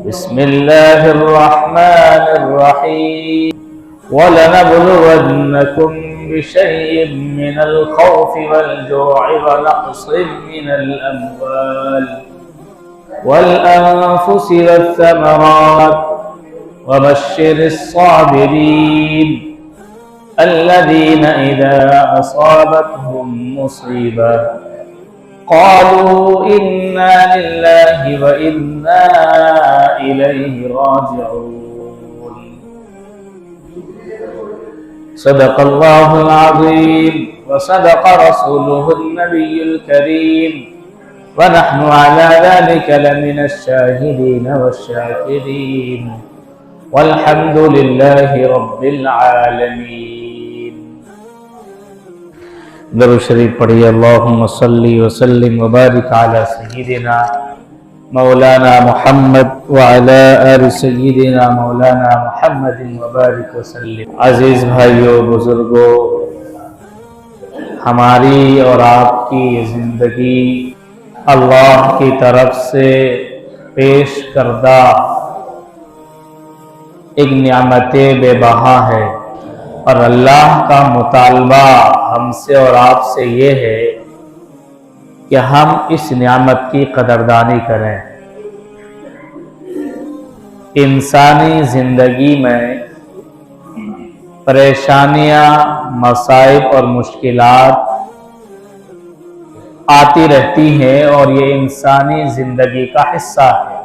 بسم الله الرحمن الرحيم ولنبلونكم بشيء من الخوف والجوع ونقص من الأموال والأنفس والثمرات وبشر الصابرين الذين إذا أصابتهم مصيبة قالوا إنا لله وإنا إليه راجعون صدق الله العظيم وصدق رسوله النبي الكريم ونحن على ذلك لمن الشاهدين والشاكرين والحمد لله رب العالمين۔ درود شریف پڑھیے۔ اللہم صلی وسلم وبارک علی سیدنا مولانا محمد وعلی آل سیدنا مولانا محمد وبارک وسلم۔ عزیز بھائیوں، بزرگوں، ہماری اور آپ کی زندگی اللہ کی طرف سے پیش کردہ ایک نعمت بے بہا ہے، اور اللہ کا مطالبہ ہم سے اور آپ سے یہ ہے کہ ہم اس نعمت کی قدردانی کریں۔ انسانی زندگی میں پریشانیاں، مصائب اور مشکلات آتی رہتی ہیں، اور یہ انسانی زندگی کا حصہ ہے۔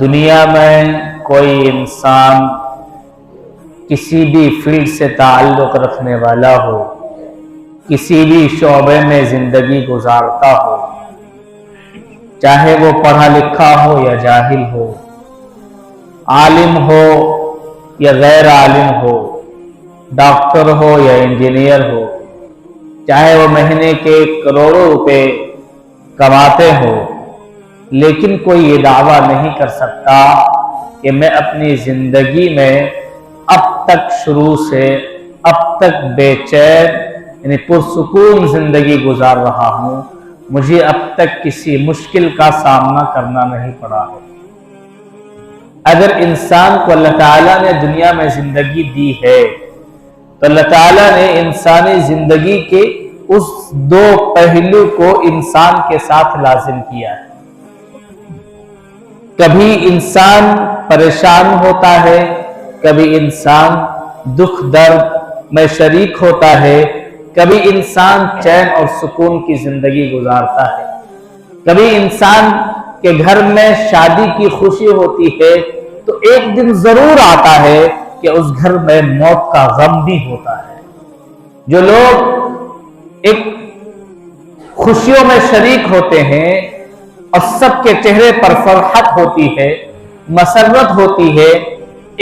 دنیا میں کوئی انسان کسی بھی فیلڈ سے تعلق رکھنے والا ہو، کسی بھی شعبے میں زندگی گزارتا ہو، چاہے وہ پڑھا لکھا ہو یا جاہل ہو، عالم ہو یا غیر عالم ہو، ڈاکٹر ہو یا انجینئر ہو، چاہے وہ مہینے کے کروڑوں روپے کماتے ہو، لیکن کوئی یہ دعویٰ نہیں کر سکتا کہ میں اپنی زندگی میں اب تک شروع سے اب تک بے چین یعنی پرسکون زندگی گزار رہا ہوں، مجھے اب تک کسی مشکل کا سامنا کرنا نہیں پڑا ہے۔ اگر انسان کو اللہ تعالیٰ نے دنیا میں زندگی دی ہے تو اللہ تعالیٰ نے انسانی زندگی کے اس دو پہلو کو انسان کے ساتھ لازم کیا ہے۔ کبھی انسان پریشان ہوتا ہے، کبھی انسان دکھ درد میں شریک ہوتا ہے، کبھی انسان چین اور سکون کی زندگی گزارتا ہے، کبھی انسان کے گھر میں شادی کی خوشی ہوتی ہے تو ایک دن ضرور آتا ہے کہ اس گھر میں موت کا غم بھی ہوتا ہے۔ جو لوگ ایک خوشیوں میں شریک ہوتے ہیں اور سب کے چہرے پر فرحت ہوتی ہے، مسرت ہوتی ہے،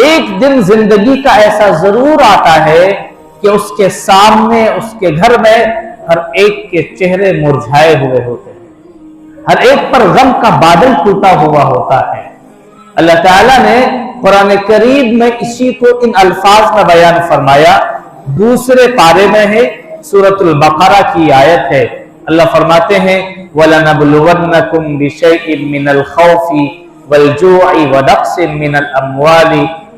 ایک دن زندگی کا ایسا ضرور آتا ہے کہ اس کے سامنے، اس کے گھر میں ہر ایک کے چہرے مرجھائے ہوئے ہوتے ہیں، ہر ایک پر غم کا بادل ٹوٹا ہوا ہوتا ہے۔ اللہ تعالیٰ نے قرآن کریم میں اسی کو ان الفاظ میں بیان فرمایا۔ دوسرے پارے میں ہے، سورۃ البقرہ کی آیت ہے۔ اللہ فرماتے ہیں وَلَنَبْلُوَنَّكُمْ بِشَيْءٍ مِّنَ الْخَوْفِ وَالْجُوعِ وَنَقْصٍ مِّنَ الْأَمْوَالِ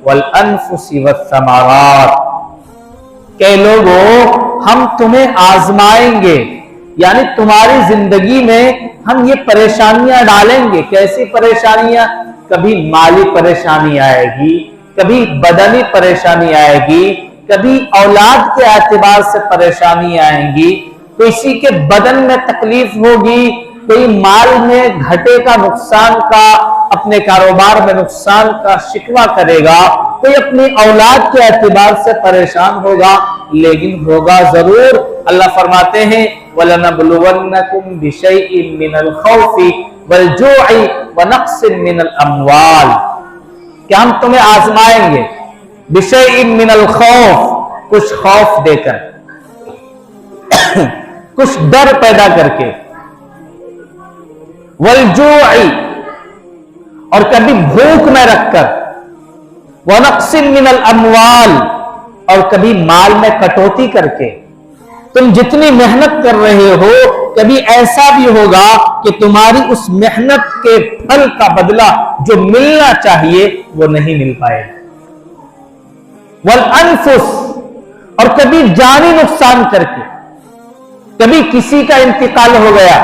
وَالْأَنفُسِ وَالثَّمَرَاتِ۔ کہ لوگوں، ہم تمہیں آزمائیں گے، یعنی تمہاری زندگی میں ہم یہ پریشانیاں ڈالیں گے۔ کیسی پریشانیاں؟ کبھی مالی پریشانی آئے گی، کبھی بدنی پریشانی آئے گی، کبھی اولاد کے اعتبار سے پریشانی آئیں گی، کسی کے بدن میں تکلیف ہوگی، کوئی مال میں گھٹے کا، نقصان کا، اپنے کاروبار میں نقصان کا شکوہ کرے گا، کوئی اپنی اولاد کے اعتبار سے پریشان ہوگا، لیکن ہوگا ضرور۔ اللہ فرماتے ہیں وَلَنَبْلُوَنَّكُمْ بِشَيْءٍ مِّنَ الْخَوْفِ وَالْجُوعِ وَنَقْصٍ مِّنَ الْأَمْوَالِ، کہ ہم تمہیں آزمائیں گے بِشَيْءٍ مِّنَ الْخَوْفِ، کچھ خوف دے کر، کچھ ڈر پیدا کر کے، وَالْجُوعِ، اور کبھی بھوک میں رکھ کر، وَنَقْصٍ مِّنَ الْأَمْوَالِ، اور کبھی مال میں کٹوتی کر کے۔ तुम जितनी मेहनत कर रहे हो, कभी ऐसा भी होगा कि तुम्हारी उस मेहनत के फल का बदला जो मिलना चाहिए वो नहीं मिल पाएगा। वल अनफुस, और कभी जानी नुकसान करके, कभी किसी का इंतकाल हो गया,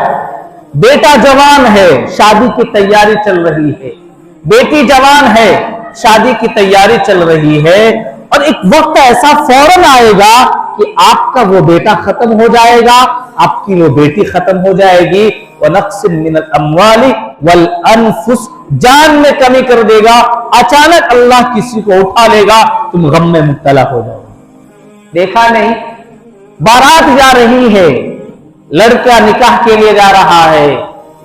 बेटा जवान है, शादी की तैयारी चल रही है, बेटी जवान है, शादी की तैयारी चल रही है, और एक वक्त ऐसा फौरन आएगा कि आपका वो बेटा खत्म हो जाएगा, आपकी वो बेटी खत्म हो जाएगी। वनक्सिन मिनल अम्वाली वल अनफुस, जान में कमी कर देगा, अचानक अल्लाह किसी को उठा लेगा, तुम गम में मुब्तला हो जाओगे। देखा नहीं, बारात जा रही है, लड़का निकाह के लिए जा रहा है,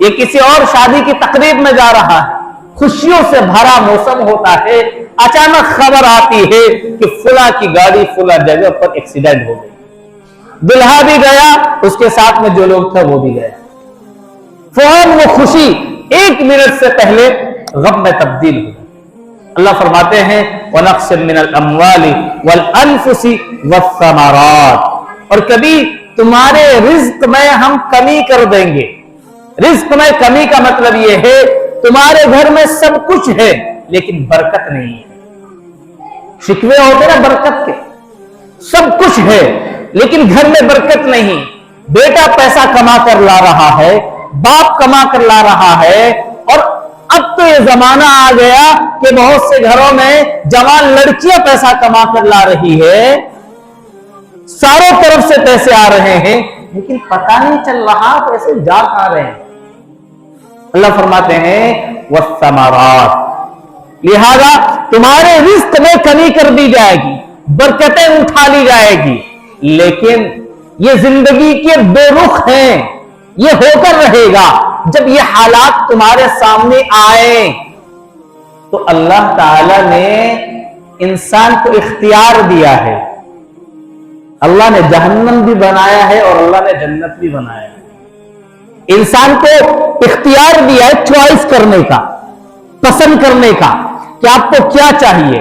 ये किसी और शादी की तकरीब में जा रहा है, खुशियों से भरा मौसम होता है, अचानक खबर आती है कि फुला की गाड़ी फुला जगह पर एक्सीडेंट हो गई, दुल्हा भी गया, उसके साथ में जो लोग थे वो भी गया। फौरन वो खुशी एक मिनट से पहले गम में तब्दील हो गई। अल्लाह फरमाते हैं वनक्सिन मिनल अम्वाली वल अनफुसी वस्समरात, और कभी तुम्हारे रिज्क में हम कमी कर देंगे। रिज्क में कमी का मतलब यह है तुम्हारे घर में सब कुछ है लेकिन बरकत नहीं है। शिकवे होते ना बरकत के, सब कुछ है लेकिन घर में बरकत नहीं। बेटा पैसा कमा कर ला रहा है, बाप कमा कर ला रहा है, और अब तो ये जमाना आ गया कि बहुत से घरों में जवान लड़कियां पैसा कमा कर ला रही है, चारों तरफ से पैसे आ रहे हैं, लेकिन पता नहीं चल रहा पैसे जा कहां रहे हैं। अल्लाह फरमाते हैं वस्समरात, लिहाजा तुम्हारे रिस्क में कमी कर दी जाएगी, बरकतें उठा ली जाएगी, लेकिन ये जिंदगी के दो रुख हैं, ये होकर रहेगा। जब ये हालात तुम्हारे सामने आए तो अल्लाह ताला ने इंसान को इख्तियार दिया है। अल्लाह ने जहन्नम भी बनाया है और अल्लाह ने जन्नत भी बनाया है। इंसान को इख्तियार दिया है चॉइस करने का, पसंद करने का कि आपको क्या चाहिए,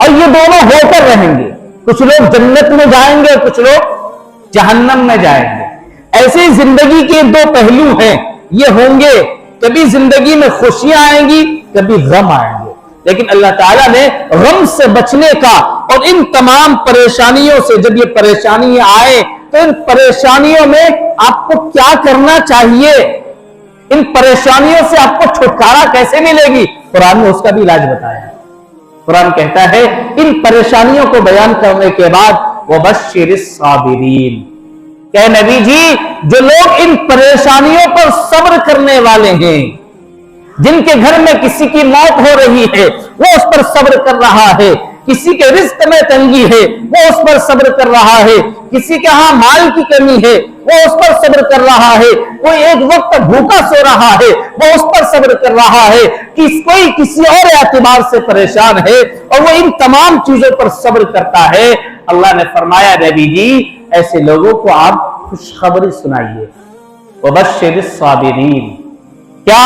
और ये दोनों होकर रहेंगे। कुछ लोग जन्नत में जाएंगे, कुछ लोग जहन्नम में जाएंगे। ऐसे जिंदगी के दो पहलू हैं, ये होंगे। कभी जिंदगी में खुशियां आएंगी, कभी गम आएंगे, लेकिन अल्लाह ताला ने गम से बचने का और इन तमाम परेशानियों से, जब ये परेशानियां आए तो इन परेशानियों में आपको क्या करना चाहिए, इन परेशानियों से आपको छुटकारा कैसे मिलेगी, कुरान ने उसका भी इलाज बताया। कुरान कहता है इन परेशानियों को बयान करने के बाद वबश्शिरिस साबिरीन, क्या नबी जी जो लोग इन परेशानियों पर सब्र करने वाले हैं, जिनके घर में किसी की मौत हो रही है वो उस पर सब्र कर रहा है, किसी के रिस्क में तंगी है वो उस पर सब्र कर रहा है, किसी के यहां माल की कमी है वो उस पर सब्र कर रहा है, कोई एक वक्त भूखा सो रहा है वो उस पर सब्र कर रहा है, कोई किसी और एतबार से परेशान है और वो इन तमाम चीजों पर सब्र करता है। अल्लाह ने फरमाया नबी जी ऐसे लोगों को आप खुशखबरी सुनाइए, वबश्शिरिस साबिरीन, क्या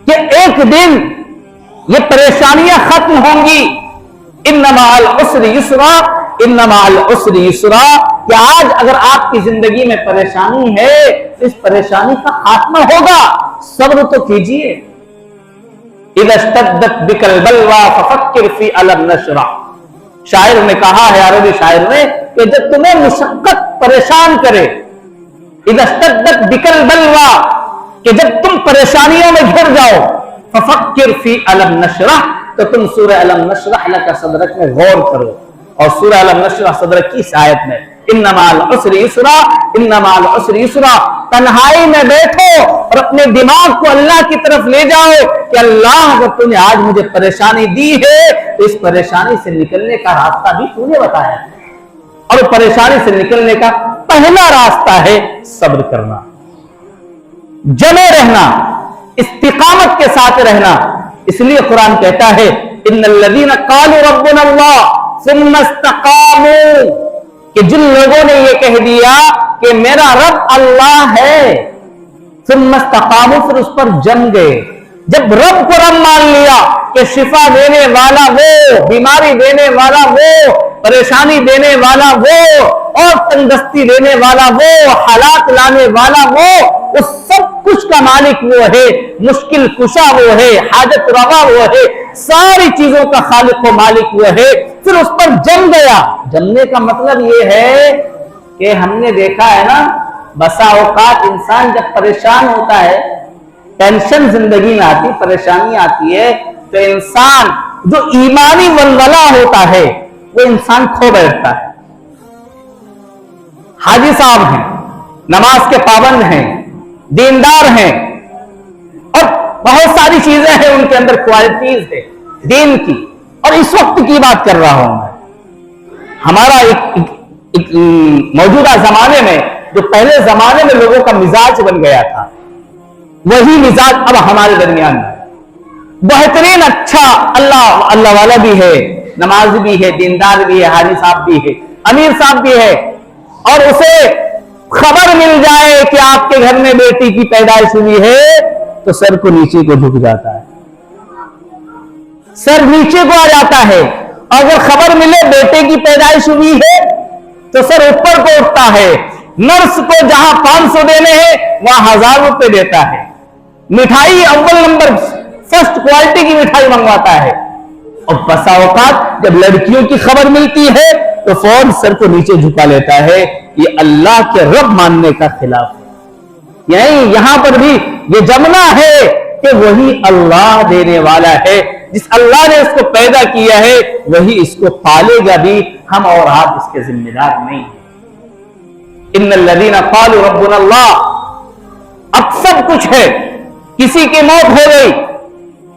कि एक दिन ये परेशानियां खत्म होंगी। इन्ना मअल उसरि युसरा, इन्ना मअल उसरि युसरा, कि आज अगर आपकी जिंदगी में परेशानी है इस परेशानी का खात्मा होगा, सब्र तो कीजिए। इज़ा इश्तद्दत बिकल बलवा फफक्किर फी अलम नशरा, शायर ने कहा है, अरबी शायर ने, कि जब तुम्हें मुशक्कत परेशान करे, इज़ा इश्तद्दत बिकल बलवा, कि जब तुम परेशानियों में घिर जाओ, फफक्किर फी अलम नशरा, तो तुम सूरह अलम नशरह लका सदरक में गौर करो, और सूरह अलम नशरह सदरक की इस आयत में इन्ना मअल उसरि युसरा, इन्ना मअल उसरि युसरा, तन्हाई में बैठो और अपने दिमाग को अल्लाह की तरफ ले जाओ कि अल्लाह अगर तूने आज मुझे परेशानी दी है तो इस परेशानी से निकलने का रास्ता भी तूने बताया है, और परेशानी से निकलने का पहला रास्ता है सब्र करना, जमे रहना, इस्तिकामत के साथ रहना। इसलिए कुरान कहता है इन्नल्लज़ीना क़ालू रब्बुना अल्लाह सुम्मा इस्तक़ामू, कि जिन लोगों ने ये कह दिया कि मेरा रब अल्लाह है, सुम्मा इस्तक़ामू, फिर उस पर जम गए। जब रब को रब मान लिया कि शिफा देने वाला वो, बीमारी देने वाला वो, परेशानी देने वाला वो और तंगदस्ती देने वाला वो, हालात लाने वाला वो, उस सब कुछ का मालिक वो है, मुश्किल कुशा वो है, हाजत रवा वो है, सारी चीजों का खालिक व मालिक वो है। फिर उस पर जम गया। जमने का मतलब ये है कि हमने देखा है ना, बसा औकात इंसान जब परेशान होता है, टेंशन जिंदगी में आती, परेशानी आती है, तो इंसान जो ईमानी वलवला होता है वो इंसान खो बैठता है। हाजी साहब हैं, नमाज के पाबंद हैं, दीनदार हैं और बहुत सारी चीजें हैं उनके अंदर, क्वालिटीज है दीन की। और इस वक्त की बात कर रहा हूं मैं, हमारा एक मौजूदा जमाने में, जो पहले जमाने में लोगों का मिजाज बन गया था, वही मिजाज अब हमारे दरमियान है। बेहतरीन अच्छा अल्लाह वाला भी है, नमाज भी है, दीनदार भी है, हाजी साहब भी है, अमीर साहब भी है, और उसे खबर मिल जाए कि आपके घर में बेटी की पैदाइश हुई है तो सर को नीचे को झुक जाता है, सर नीचे को आ जाता है। अगर खबर मिले बेटे की पैदाइश हुई है तो सर ऊपर को उठता है। नर्स को जहां 500 देने हैं वहां 1000 रुपए देता है। मिठाई अव्वल नंबर फर्स्ट क्वालिटी की मिठाई मंगवाता है। और बसा औकात जब लड़कियों की खबर मिलती है तो फौरन सर को नीचे झुका लेता है। ये अल्लाह के रब मानने का खिलाफ है। यहां पर भी ये जमना है कि वही अल्लाह देने वाला है, जिस अल्लाह ने इसको पैदा किया है वही इसको पालेगा भी, हम और आप इसके जिम्मेदार नहीं है। इन्नल्लज़ीना क़ालू रब्बुनल्लाह, अब सब कुछ है, किसी की मौत हो गई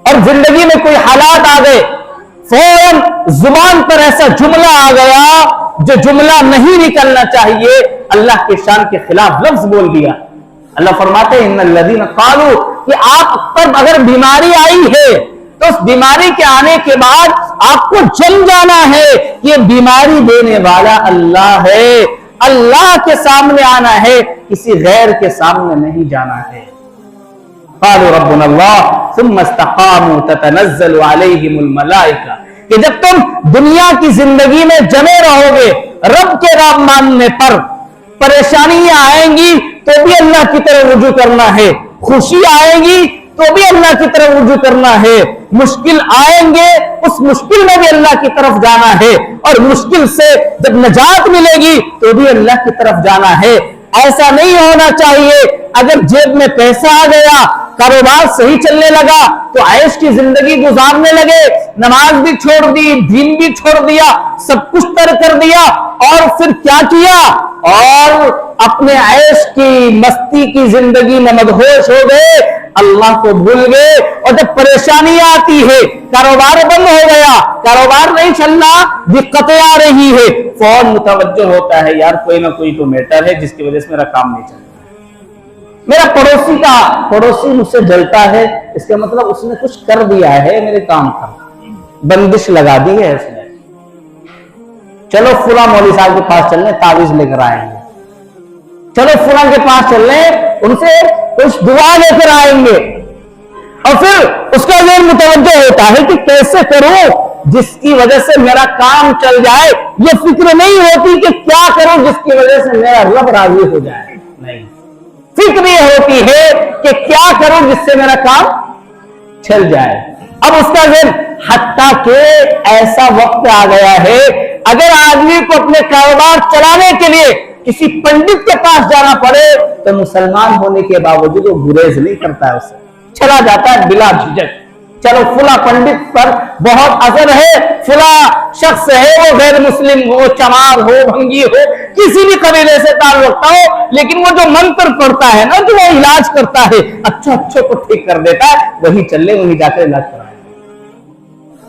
और जिंदगी में कोई हालात आ गए, फौरन जुबान पर ऐसा जुमला आ गया जो जुमला नहीं निकलना चाहिए, अल्लाह के शान के खिलाफ लफ्ज बोल दिया। अल्लाह फरमाते हैं इन्नल्लज़ीना क़ालू, कि आप पर अगर बीमारी आई है तो उस बीमारी के आने के बाद आपको जम जाना है कि ये बीमारी देने वाला अल्लाह है। अल्लाह के सामने आना है, किसी गैर के सामने नहीं जाना है। क़ालू रब्बुनल्लाह सुम्मा इस्तक़ामू ततनज़्ज़लु अलैहिमुल मलाइका, कि जब तुम दुनिया की जिंदगी में जमे रहोगे रब के रब मानने पर, परेशानियां आएंगी तो भी अल्लाह की तरफ रुजू करना है, खुशी आएगी तो भी अल्लाह की तरफ रुजू करना है, मुश्किल आएंगे उस मुश्किल में भी अल्लाह की तरफ जाना है, और मुश्किल से जब नजात मिलेगी तो भी अल्लाह की तरफ जाना है। ऐसा नहीं होना चाहिए अगर जेब में पैसा आ गया, कारोबार सही चलने लगा तो ऐश की जिंदगी गुजारने लगे, नमाज भी छोड़ दी, दीन भी छोड़ दिया, सब कुछ तर्क कर दिया, और फिर क्या किया, और अपने ऐश की मस्ती की जिंदगी में मदहोश हो गए, अल्लाह को भूल गए। और जब परेशानी आती है, कारोबार बंद हो गया, कारोबार नहीं चलना, दिक्कतें आ रही है, फौरन मुतवज्जो होता है यार कोई ना कोई तो मैटर है जिसकी वजह से मेरा काम नहीं चल रहा, मेरा पड़ोसी मुझसे जलता है, इसका मतलब उसने कुछ कर दिया है मेरे काम का, बंदिश लगा दी है इसने, चलो फुला मौलवी साहब के पास चलने, तावीज लेकर आएंगे, चलो फुला के पास चलने, उनसे कुछ दुआ लेकर आएंगे। और फिर उसका ये मुतवज्जो होता है कि कैसे करूं जिसकी वजह से मेरा काम चल जाए, ये फिक्र नहीं होती कि क्या करूं जिसकी वजह से मेरा रब राजी हो जाए, नहीं, फिक्र ये होती है कि क्या करूं जिससे मेरा काम चल जाए। अब उसका दिन हत्ता के ऐसा वक्त आ गया है, अगर आदमी को अपने कारोबार चलाने के लिए किसी पंडित के पास जाना पड़े तो मुसलमान होने के बावजूद वो गुरेज नहीं करता है, उसे चला जाता है बिला झिझक। चलो फुला पंडित पर बहुत असर है, फुला शख्स है, वो गैर मुस्लिम हो, चमार हो, भंगी हो, किसी भी कबीले से ताल्लुक रखता हो, लेकिन वो जो मंत्र पढ़ता है ना, जो वो इलाज करता है, अच्छे को ठीक कर देता है, वही चले वही जाकर इलाज कराए,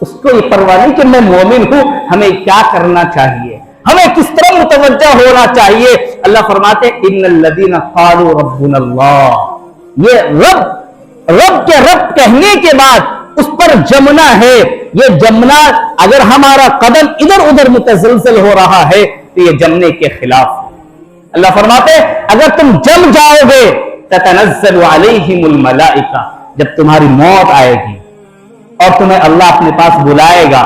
उसको ये परवाह नहीं कि मैं मोमिन हूं, हमें क्या करना चाहिए, हमें किस तरह मुतवज्जा होना चाहिए। अल्लाह फरमाते इन्नल्लज़ीना क़ालू रब्बुनल्लाह, ये रब के रब कहने के बाद उस पर जमना है। ये जमना, अगर हमारा कदम इधर उधर मुतज़लज़ल हो रहा है तो ये जमने के खिलाफ। अल्लाह फरमाते अगर तुम जम जाओगे ततनज़्ज़लु अलैहिमुल मलाइका, जब तुम्हारी मौत आएगी और तुम्हें अल्लाह अपने पास बुलाएगा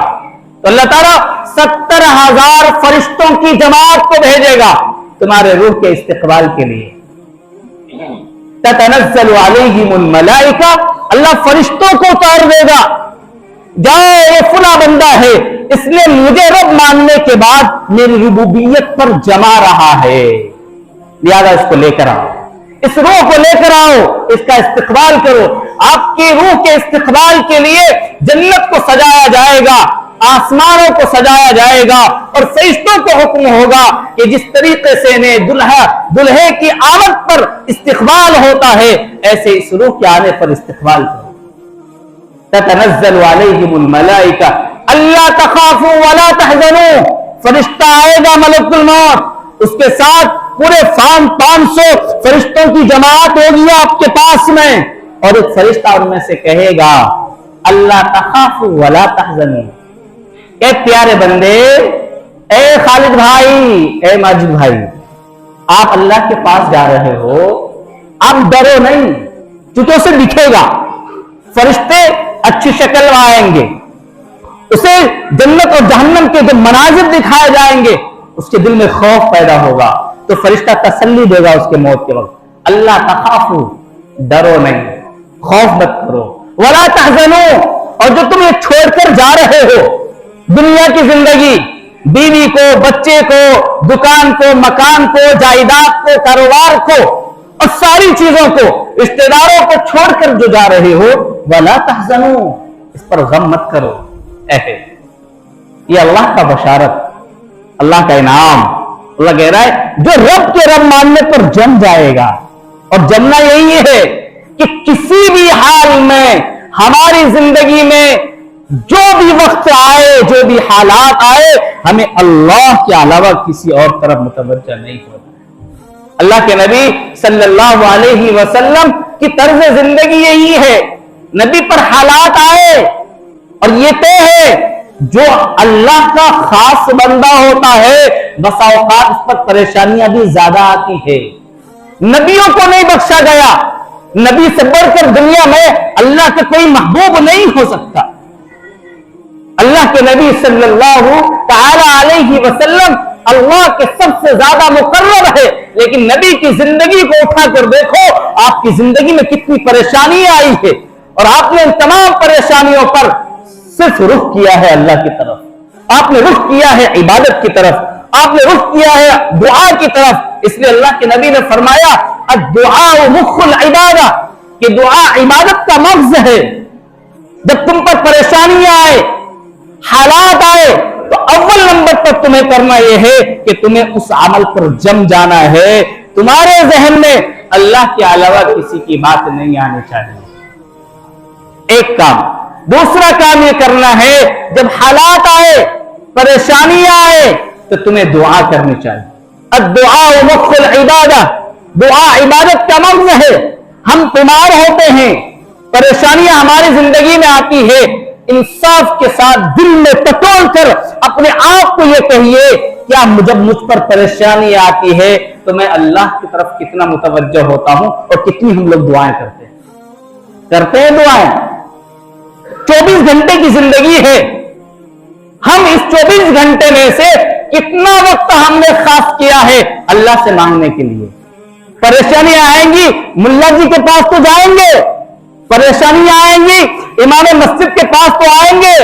तो अल्लाह ताला 70,000 फरिश्तों की जमात को भेजेगा तुम्हारे रूह के इस्तिकबाल के लिए। ततनज़्ज़लु अलैहिमुल मलाइका, अल्लाह फरिश्तों को उतार देगा, जाओ ये फला बंदा है, इसने मुझे रब मानने के बाद मेरी रुबूबियत पर जमा रहा है, लिहाजा इसको लेकर आओ, इस रूह को लेकर आओ, इसका इस्तिकबाल करो। आपकी रूह के इस्तिकबाल के लिए जन्नत को सजाया जाएगा, आसमानों को सजाया जाएगा और फरिश्तों को हुक्म होगा कि जिस तरीके से इन्हें दुल्हे की आमद पर इस्तिकबाल होता है, ऐसे इस रूह के आने पर इस्तिकबाल करो। ततनज़्ज़लु अलैहिमुल मलाइका अल्ला तखाफू वला तहज़नू, फरिश्ता आएगा मलकुल मौत, उसके साथ पूरे 500 फरिश्तों की जमात होगी आपके पास में, और एक फरिश्ता उनमें से कहेगा अल्ला तखाफू वला तहज़नू, ए प्यारे बंदे, ए खालिद भाई, ए माजिद भाई, आप अल्लाह के पास जा रहे हो, आप डरो नहीं, क्योंकि उसे दिखेगा, फरिश्ते अच्छी शक्ल में आएंगे, उसे जन्नत और जहन्नम के जो मनाजिर दिखाए जाएंगे, उसके दिल में खौफ पैदा होगा, तो फरिश्ता तसल्ली देगा उसके मौत के वक्त, अल्लाह तखाफू, डरो नहीं, खौफ मत करो, वला तहज़नू, और जो तुम ये छोड़कर जा रहे हो दुनिया की जिंदगी, बीवी को, बच्चे को, दुकान को, मकान को, जायदाद को, कारोबार को और सारी चीजों को, रिश्तेदारों को छोड़कर जो जा रहे हो, वला तहज़नू, इस पर गम मत करो। ये अल्लाह का बशारत, अल्लाह का इनाम। अल्लाह कह रहा है जो रब के रब मानने पर जम जाएगा, और जमना यही है कि किसी भी हाल में हमारी जिंदगी में जो भी वक्त आए, जो भी हालात आए, हमें अल्लाह के अलावा किसी और तरफ मुतवज्जह नहीं होना। अल्लाह के नबी सल्लल्लाहु अलैहि वसल्लम की तर्ज जिंदगी यही है, नबी पर हालात आए और ये तय है जो अल्लाह का खास बंदा होता है, बसा औकात उस पर परेशानियां भी ज्यादा आती है। नबियों को नहीं बख्शा गया, नबी से बढ़कर दुनिया में अल्लाह के कोई महबूब नहीं हो सकता। अल्लाह के नबी सल्लल्लाहु तआला अलैहि वसल्लम अल्लाह के सबसे ज्यादा मुकर्रब है, लेकिन नबी की जिंदगी को उठाकर देखो, आपकी जिंदगी में कितनी परेशानी आई है, और आपने इन तमाम परेशानियों पर सिर्फ रुख किया है अल्लाह की तरफ, आपने रुख किया है इबादत की तरफ, आपने रुख किया है दुआ की तरफ। इसलिए अल्लाह के नबी ने फरमाया अद्दुआ मुख्खुल इबादा, कि दुआ इबादत का मग़ज़ है। जब तुम पर परेशानियां आए, हालात आए, तो अव्वल नंबर पर तुम्हें करना यह है कि तुम्हें उस अमल पर जम जाना है, तुम्हारे जहन में अल्लाह के अलावा किसी की बात नहीं आनी चाहिए। एक काम। दूसरा काम यह करना है, जब हालात आए, परेशानियां आए, तो तुम्हें दुआ करनी चाहिए। अद्दुआ मुख्खुल इबादा, दुआ इबादत का मग़ज़ है। हम बीमार होते हैं, परेशानियां हमारी जिंदगी में आती है, इंसाफ के साथ दिल में टटोल कर अपने आप को यह कहिए क्या जब मुझ पर परेशानी आती है तो मैं अल्लाह की तरफ कितना मुतवज्जह होता हूं, और कितनी हम लोग दुआएं करते हैं दुआएं। 24 घंटे की जिंदगी है, हम इस 24 घंटे में से कितना वक्त हमने खास किया है अल्लाह से मांगने के लिए। परेशानियां आएंगी, मुल्ला जी के पास तो जाएंगे, परेशानियां आएंगी, इमाम मस्जिद के पास तो आएंगे,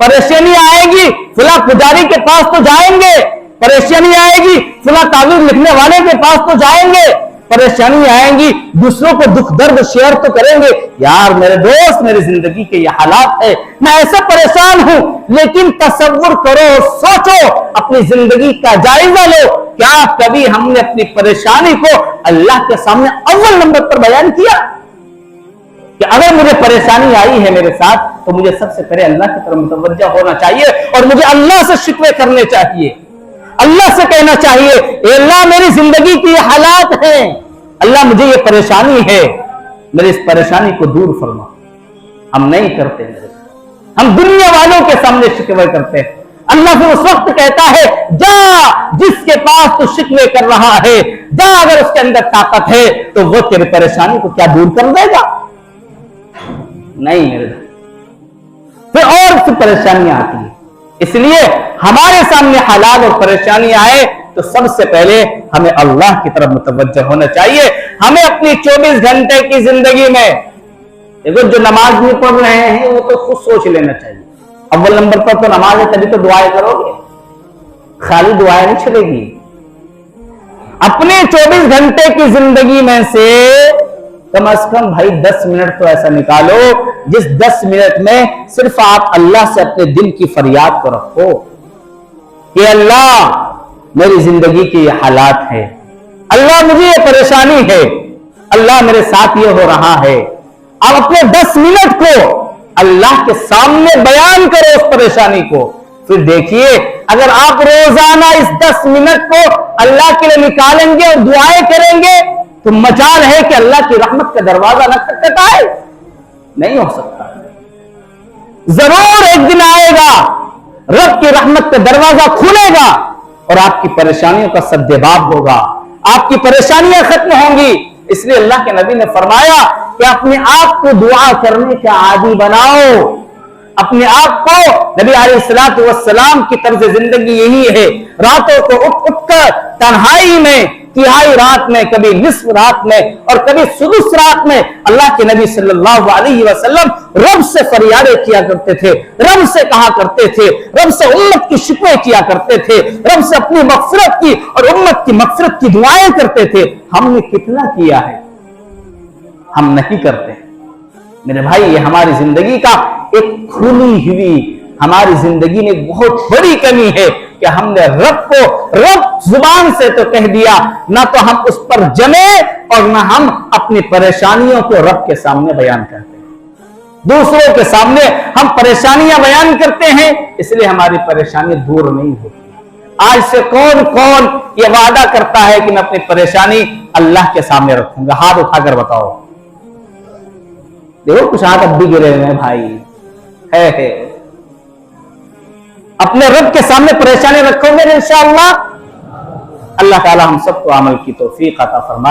परेशानियां आएगी, फला पुजारी के पास तो जाएंगे, परेशानी आएगी, फला तावीज़ लिखने वाले के पास तो जाएंगे, परेशानी आएंगी, दूसरों को दुख दर्द शेयर तो करेंगे, यार मेरे दोस्त मेरी जिंदगी के ये हालात है, मैं ऐसा परेशान हूं। लेकिन तसव्वुर करो, सोचो, अपनी जिंदगी का जायजा लो, क्या कभी हमने अपनी परेशानी को अल्लाह के सामने अव्वल नंबर पर बयान किया कि अगर मुझे परेशानी आई है मेरे साथ तो मुझे सबसे पहले अल्लाह की तरफ मुतवज्जह होना चाहिए और मुझे अल्लाह से शिकवे करने चाहिए, अल्लाह से कहना चाहिए अल्लाह मेरी जिंदगी की हालात हैं, अल्लाह मुझे ये परेशानी है, मेरी इस परेशानी को दूर फरमा। हम नहीं करते, हम दुनिया वालों के सामने शिकवे करते हैं। अल्लाह फिर उस वक्त कहता है जा, जिसके पास तू शिकवे कर रहा है जा, अगर उसके अंदर ताकत है तो वो तेरी परेशानी को क्या दूर कर देगा? नहीं मेरे, फिर और सी परेशानियां आती है। इसलिए हमारे सामने हालात और परेशानी आए तो सबसे पहले हमें अल्लाह की तरफ मुतवज्जह होना चाहिए। हमें अपनी 24 घंटे की जिंदगी में देखो, जो नमाज नहीं पढ़ रहे हैं वो तो खुद सोच लेना चाहिए। अव्वल नंबर पर तो नमाज है, तभी तो दुआएं करोगे, खाली दुआएं नहीं चलेगी। अपने 24 घंटे की जिंदगी में से कम से कम भाई 10 मिनट तो ऐसा निकालो जिस 10 मिनट में सिर्फ आप अल्लाह से अपने दिल की फरियाद को रखो कि अल्लाह मेरी जिंदगी के ये हालात है, अल्लाह मुझे ये परेशानी है, अल्लाह मेरे साथ ये हो रहा है। आप अपने 10 मिनट को अल्लाह के सामने बयान करो उस परेशानी को। फिर देखिए, अगर आप रोजाना इस 10 मिनट को अल्लाह के लिए निकालेंगे और दुआएं करेंगे तो मजाल है कि अल्लाह की रहमत का दरवाजा न खटखटाए। नहीं हो सकता। जरूर एक दिन आएगा, रब की रहमत का दरवाजा खुलेगा और आपकी परेशानियों का सद्देबाब होगा, आपकी परेशानियां खत्म होंगी। इसलिए अल्लाह के नबी ने फरमाया कि अपने आप को दुआ करने का आदी बनाओ। अपने आप को, नबी अलैहिस्सलातु वस्सलाम की तर्ज जिंदगी यही है, रातों को उठ उठकर तन्हाई में, तिहाई रात में, कभी निस्फ रात में और कभी सुदुस रात में अल्लाह के नबी सल्लल्लाहु अलैहि वसल्लम रब से फरियादें किया करते थे, रब से कहा करते थे, रब से उम्मत की शिकवे किया करते थे, रब से अपनी मग़फ़िरत की और उम्मत की मग़फ़िरत की दुआएं करते थे। हमने कितना किया है? हम नहीं करते। मेरे भाई, ये हमारी जिंदगी का एक खुली हुई, हमारी जिंदगी में बहुत बड़ी कमी है कि हमने रब को रब जुबान से तो कह दिया, ना तो हम उस पर जमे और ना हम अपनी परेशानियों को रब के सामने बयान करते हैं। दूसरों के सामने हम परेशानियां बयान करते हैं, इसलिए हमारी परेशानी दूर नहीं होती। आज से कौन कौन ये वादा करता है कि मैं अपनी परेशानी अल्लाह के सामने रखूंगा? हाथ उठाकर बताओ। देखो, कुछ हाथ अब भी गिरे हुए हैं भाई, है। अपने रब के सामने परेशानी रखोगे इंशाअल्लाह, अल्लाह ताला हम सबको अमल की तौफीक अता फरमाए।